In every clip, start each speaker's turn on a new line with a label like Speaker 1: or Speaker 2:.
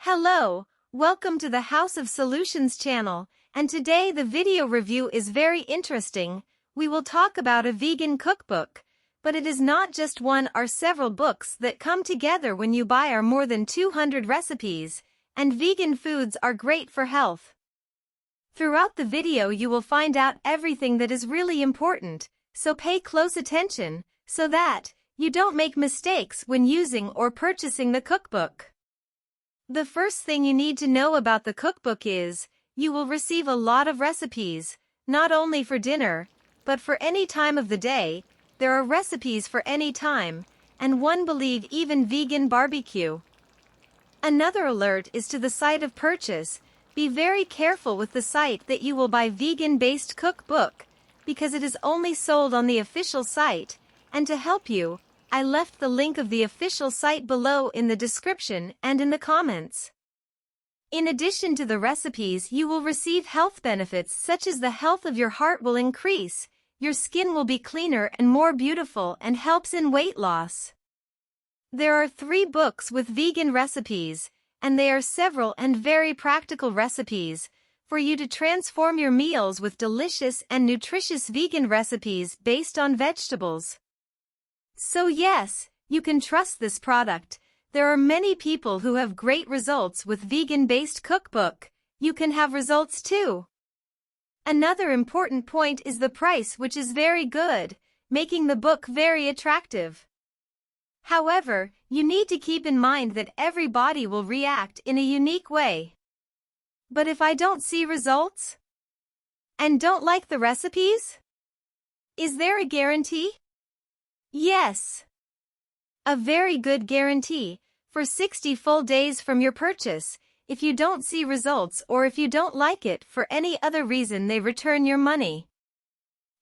Speaker 1: Hello, welcome to the House of Solutions channel, and today the video review is very interesting. We will talk about a vegan cookbook, but it is not just one or several books that come together when you buy our more than 200 recipes, and vegan foods are great for health. Throughout the video you will find out everything that is really important, so pay close attention, so that you don't make mistakes when using or purchasing the cookbook. The first thing you need to know about the cookbook is, you will receive a lot of recipes, not only for dinner, but for any time of the day. There are recipes for any time, and one believe even vegan barbecue. Another alert is to the site of purchase. Be very careful with the site that you will buy vegan-based cookbook, because it is only sold on the official site, and to help you, I left the link of the official site below in the description and in the comments. In addition to the recipes, you will receive health benefits such as the health of your heart will increase, your skin will be cleaner and more beautiful, and helps in weight loss. There are 3 books with vegan recipes, and they are several and very practical recipes for you to transform your meals with delicious and nutritious vegan recipes based on vegetables. So yes, you can trust this product. There are many people who have great results with vegan-based cookbook. You can have results too. Another important point is the price, which is very good, making the book very attractive. However, you need to keep in mind that every body will react in a unique way. But if I don't see results? And don't like the recipes? Is there a guarantee? Yes. A very good guarantee, for 60 full days from your purchase. If you don't see results or if you don't like it for any other reason, they return your money.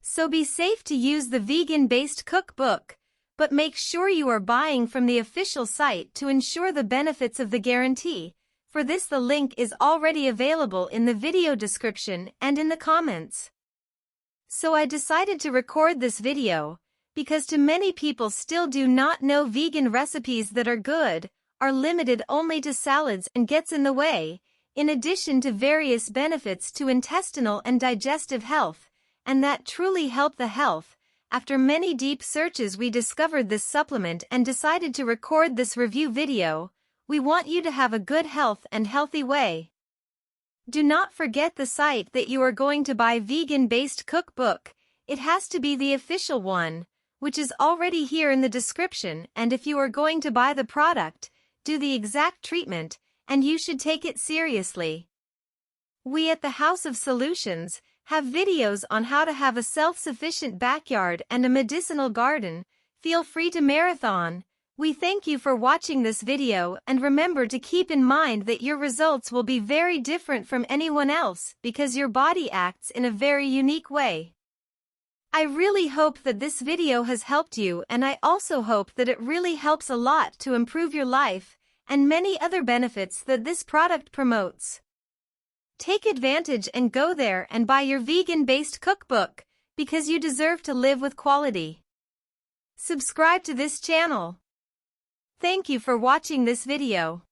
Speaker 1: So be safe to use the vegan-based cookbook, but make sure you are buying from the official site to ensure the benefits of the guarantee. For this, the link is already available in the video description and in the comments. So I decided to record this video, because too many people still do not know vegan recipes that are good, are limited only to salads and gets in the way, in addition to various benefits to intestinal and digestive health, and that truly help the health. After many deep searches we discovered this supplement and decided to record this review video. We want you to have a good health and healthy way. Do not forget the site that you are going to buy vegan-based cookbook. It has to be the official one, which is already here in the description, and if you are going to buy the product, do the exact treatment, and you should take it seriously. We at the House of Solutions have videos on how to have a self-sufficient backyard and a medicinal garden. Feel free to marathon. We thank you for watching this video, and remember to keep in mind that your results will be very different from anyone else because your body acts in a very unique way. I really hope that this video has helped you, and I also hope that it really helps a lot to improve your life and many other benefits that this product promotes. Take advantage and go there and buy your vegan-based cookbook, because you deserve to live with quality. Subscribe to this channel. Thank you for watching this video.